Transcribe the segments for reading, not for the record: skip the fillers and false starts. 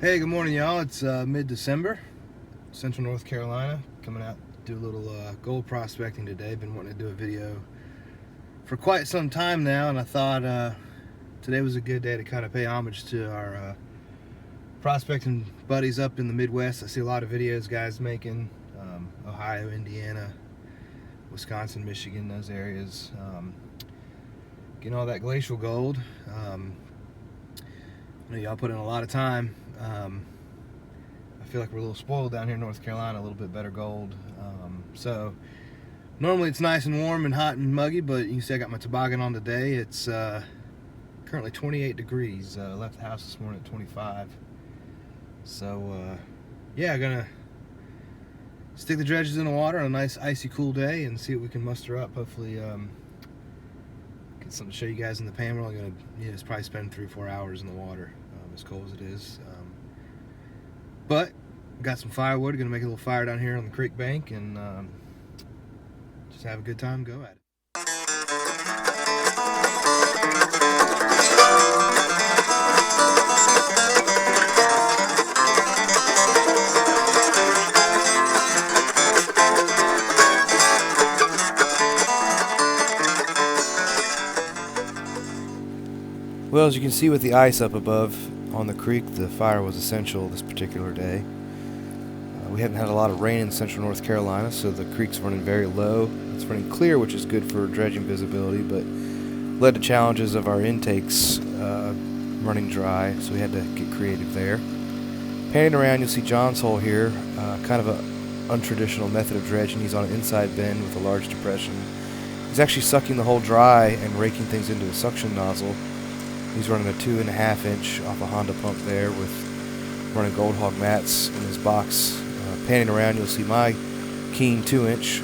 Hey, good morning, y'all. It's mid-December, Central North Carolina. Coming out to do a little gold prospecting today. Been wanting to do a video for quite some time now, and I thought today was a good day to kind of pay homage to our prospecting buddies up in the Midwest. I see a lot of videos guys making Ohio, Indiana, Wisconsin, Michigan, those areas, getting all that glacial gold. I know y'all put in a lot of time. I feel like we're a little spoiled down here in North Carolina, a little bit better gold. So normally it's nice and warm and hot and muggy, but you can see I got my toboggan on today. It's currently 28 degrees. Left the house this morning at 25. So yeah, gonna stick the dredges in the water on a nice icy cool day and see what we can muster up. Hopefully get something to show you guys in the pan. We're only gonna it's probably spend 3-4 hours in the water, as cold as it is. But got some firewood, gonna make a little fire down here on the creek bank and just have a good time, go at it. Well, as you can see with the ice up above on the creek, the fire was essential this particular day. We haven't had a lot of rain in central North Carolina, so the creek's running very low. It's running clear, which is good for dredging visibility, but led to challenges of our intakes running dry, so we had to get creative there. Panning around, you'll see John's hole here, kind of an untraditional method of dredging. He's on an inside bend with a large depression. He's actually sucking the hole dry and raking things into a suction nozzle. He's running a 2.5 inch off a Honda pump there with running gold hog mats in his box. Panning around, you'll see my Keen 2-inch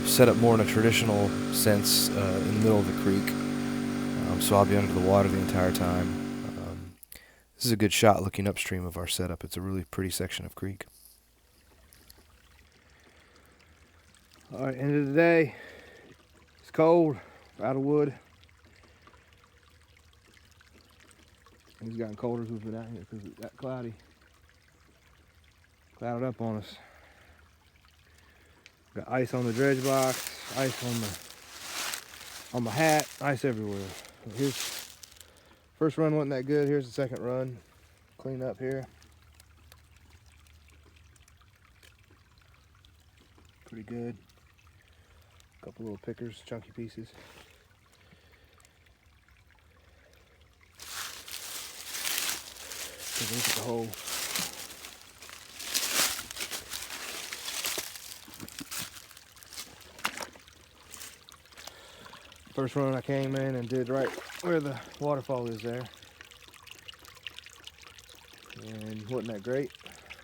set up more in a traditional sense in the middle of the creek. So I'll be under the water the entire time. This is a good shot looking upstream of our setup. It's a really pretty section of creek. All right, end of the day. It's cold, out of wood. It's gotten colder as we've been out here because it got clouded up on us. Got ice on the dredge box, ice on my hat, ice everywhere. Here's first run wasn't that good. Here's the second run. Clean up here. Pretty good. Couple little pickers, chunky pieces. Take a look at the hole. First run I came in and did right where the waterfall is there. And wasn't that great.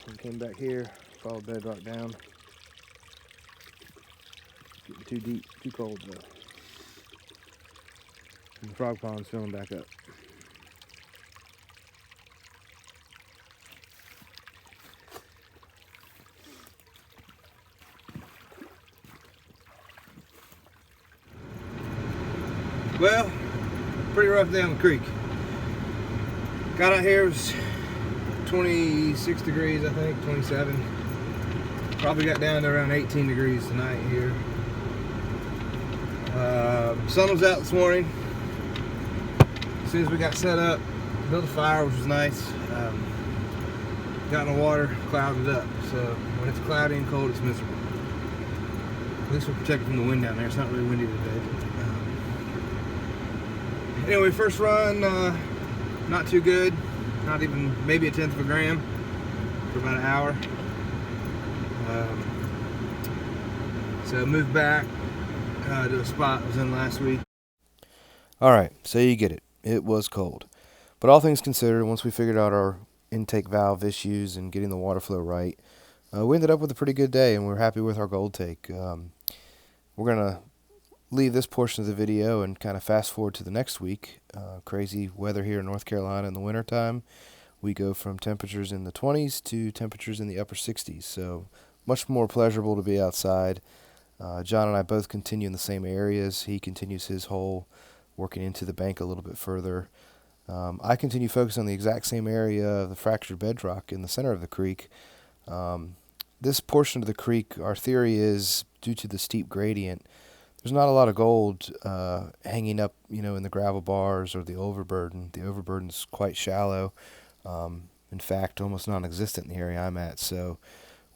We came back here, followed bedrock down. Getting too deep, too cold though. And the frog pond's filling back up. Well, pretty rough day on the creek. Got out here, it was 26 degrees, I think, 27. Probably got down to around 18 degrees tonight here. Sun was out this morning. As soon as we got set up, built a fire, which was nice. Got in the water, clouded up. So when it's cloudy and cold, it's miserable. At least we're protected from the wind down there. It's not really windy today. Anyway, first run, not too good. Not even, maybe 1/10 of a gram for about an hour. So moved back to a spot I was in last week. Alright, so you get it. It was cold. But all things considered, once we figured out our intake valve issues and getting the water flow right, we ended up with a pretty good day, and we're happy with our gold take. We're going to leave this portion of the video and kind of fast forward to the next week. Crazy weather here in North Carolina in the wintertime. We go from temperatures in the 20s to temperatures in the upper 60s, so much more pleasurable to be outside. John and I both continue in the same areas. He continues his hole, working into the bank a little bit further. I continue focusing on the exact same area of the fractured bedrock in the center of the creek. This portion of the creek, our theory is, due to the steep gradient, there's not a lot of gold hanging up, in the gravel bars or the overburden. The overburden's quite shallow. In fact, almost non-existent in the area I'm at. So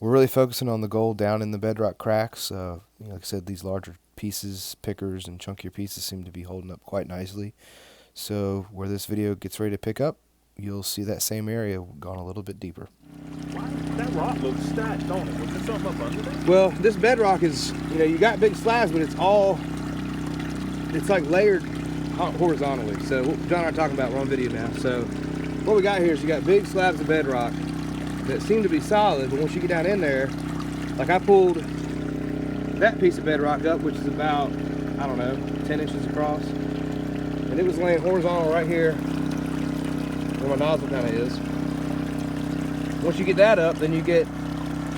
we're really focusing on the gold down in the bedrock cracks. Like I said, these larger pieces, pickers, and chunkier pieces seem to be holding up quite nicely. So where this video gets ready to pick up, you'll see that same area gone a little bit deeper. That rock looks stacked, don't it? Was there something up under there? Well, this bedrock is, you got big slabs, but it's like layered horizontally. So what John and I are talking about, we're on video now. So what we got here is you got big slabs of bedrock that seem to be solid, but once you get down in there, like I pulled that piece of bedrock up, which is about, 10 inches across, and it was laying horizontal right here where my nozzle kind of is. Once you get that up, then you get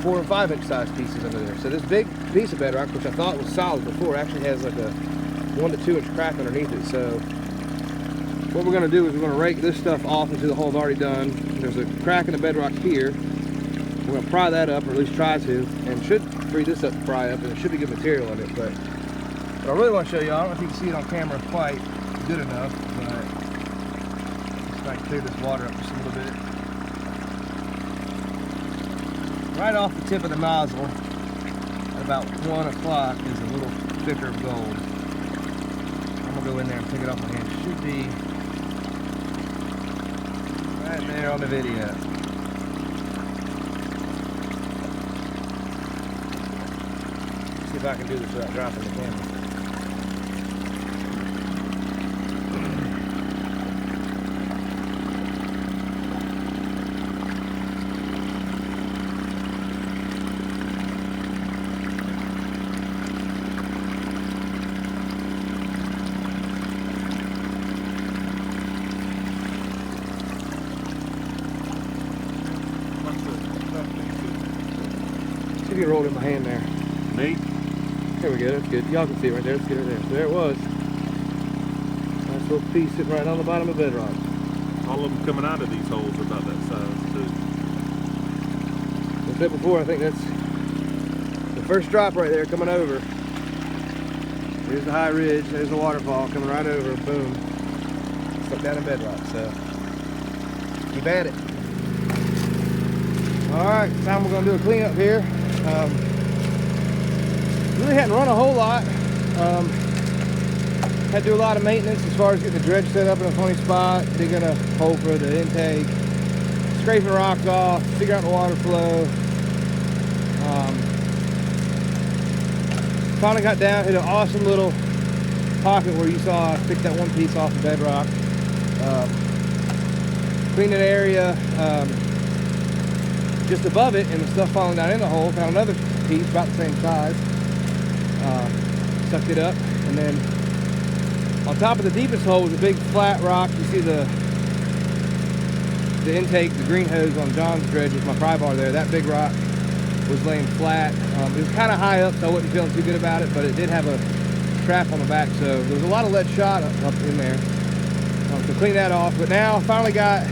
4 and 5 inch size pieces under there. So this big piece of bedrock, which I thought was solid before, actually has like a 1 to 2 inch crack underneath it. So what we're going to do is we're going to rake this stuff off until the hole's already done. There's a crack in the bedrock here. We're going to pry that up, or at least try to, and should free this up to pry up, and it should be good material in it. But I really want to show you, I don't know if you can see it on camera quite good enough, but just try to clear this water up just a little bit. Right off the tip of the nozzle, at about 1 o'clock, is a little thicker of gold. I'm gonna go in there and pick it off my hand. It should be right there on the video. See if I can do this without dropping the camera. See if you rolled in my hand there. Me? There we go, that's good. Y'all can see it right there. Let's get it there. So there it was. Nice little piece sitting right on the bottom of the bedrock. All of them coming out of these holes are about that size too. As I said before, I think that's the first drop right there coming over. There's the high ridge, there's the waterfall coming right over, boom. Stuck down in bedrock, so keep at it. Alright, time we're going to do a cleanup here. Really hadn't run a whole lot. Had to do a lot of maintenance as far as getting the dredge set up in a funny spot, digging a hole for the intake, scraping rocks off, figure out the water flow. Finally got down, hit an awesome little pocket where you saw I picked that one piece off the bedrock. Cleaned an area just above it, and the stuff falling down in the hole. Found another piece about the same size. Sucked it up, and then on top of the deepest hole was a big flat rock. You see the intake, the green hose on John's dredge with my pry bar there. That big rock was laying flat. It was kind of high up, so I wasn't feeling too good about it, but it did have a trap on the back, so there was a lot of lead shot up in there. To clean that off, but now I finally got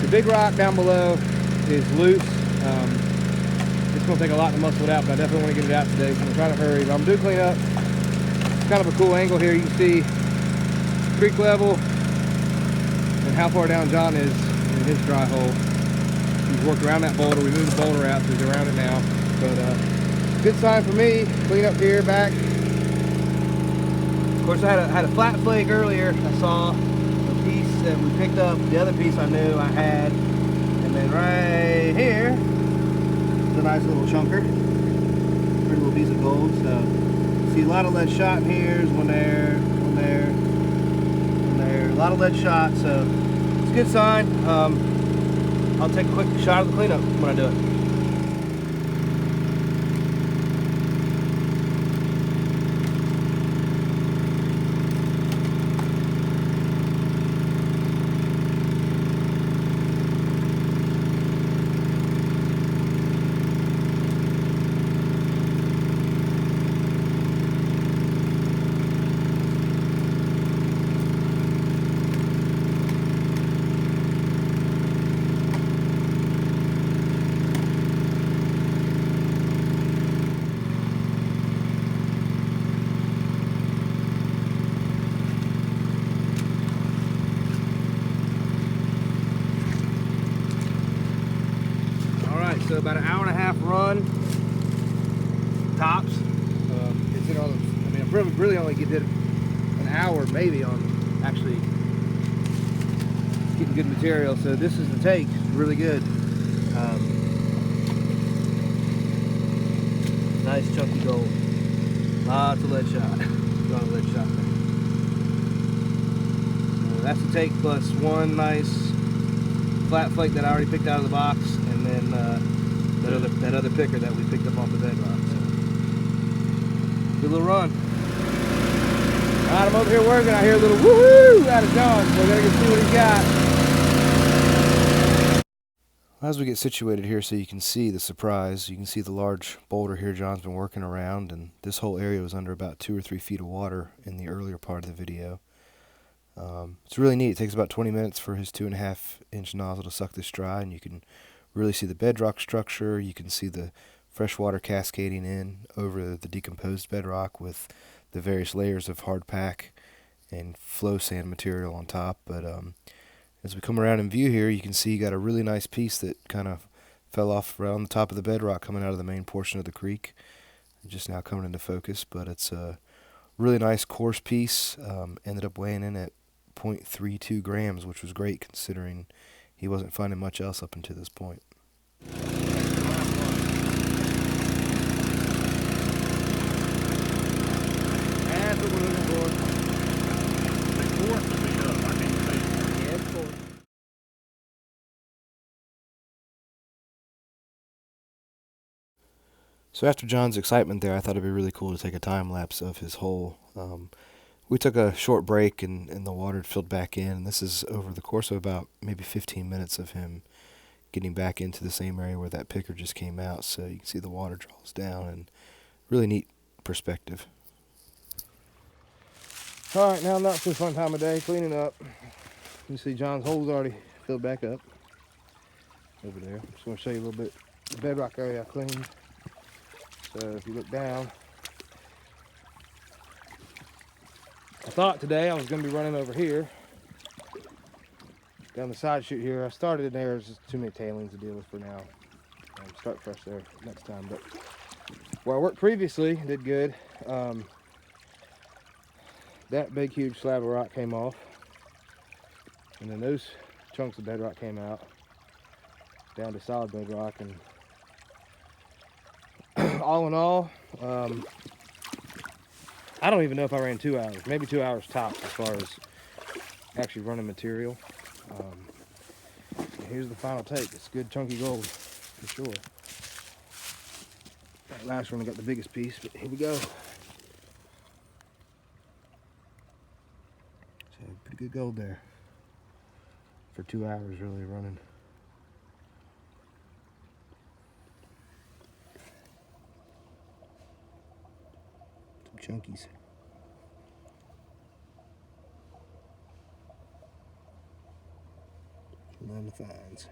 the big rock down below is loose. It's going to take a lot to muscle it out, but I definitely want to get it out today, so I'm trying to hurry. But I'm going to do clean up. It's kind of a cool angle here. You can see creek level and how far down John is in his dry hole. He's worked around that boulder. We moved the boulder out, so he's around it now. But good sign for me. Clean up here, back. Of course, I had a flat flake earlier. I saw the piece that we picked up. The other piece I knew I had. And then right here is a nice little chunker. Pretty little piece of gold. So, see a lot of lead shot in here. There's one there, one there, one there. A lot of lead shot, so it's a good sign. I'll take a quick shot of the cleanup when I do it. did an hour maybe on actually getting good material. So this is the take, really good. Nice chunky gold. Lots of lead shot. Got a lead shot there. So that's the take plus one nice flat flake that I already picked out of the box, and then that other picker that we picked up off the bedrock. So good little run. Alright, I'm over here working. I hear a little woohoo out of John, so I gotta go see what he's got. As we get situated here so you can see the surprise, you can see the large boulder here John's been working around, and this whole area was under about 2 or 3 feet of water in the earlier part of the video. It's really neat. It takes about 20 minutes for his 2.5-inch nozzle to suck this dry, and you can really see the bedrock structure. You can see the fresh water cascading in over the decomposed bedrock with the various layers of hard pack and flow sand material on top. But as we come around in view here, you can see you got a really nice piece that kind of fell off around the top of the bedrock coming out of the main portion of the creek. Just now coming into focus, but it's a really nice coarse piece. Ended up weighing in at 0.32 grams, which was great considering he wasn't finding much else up until this point. That's what we're looking for. So after John's excitement there, I thought it'd be really cool to take a time lapse of his hole. We took a short break and the water filled back in. And this is over the course of about maybe 15 minutes of him getting back into the same area where that picker just came out. So you can see the water draws down, and really neat perspective. All right, now not so fun time of day, cleaning up. You see John's hole's already filled back up over there. Just want to show you a little bit the bedrock area I cleaned. So if you look down, I thought today I was going to be running over here, down the side chute here. I started in there, there's just too many tailings to deal with for now. Start fresh there next time. But where I worked previously, did good. That big huge slab of rock came off, and then those chunks of bedrock came out down to solid bedrock, and all in all, I don't even know if I ran 2 hours, maybe 2 hours tops as far as actually running material. Here's the final take. It's good chunky gold for sure. That last one I got the biggest piece, but here we go. So pretty good gold there for 2 hours really running. Chunkies. None of the finds.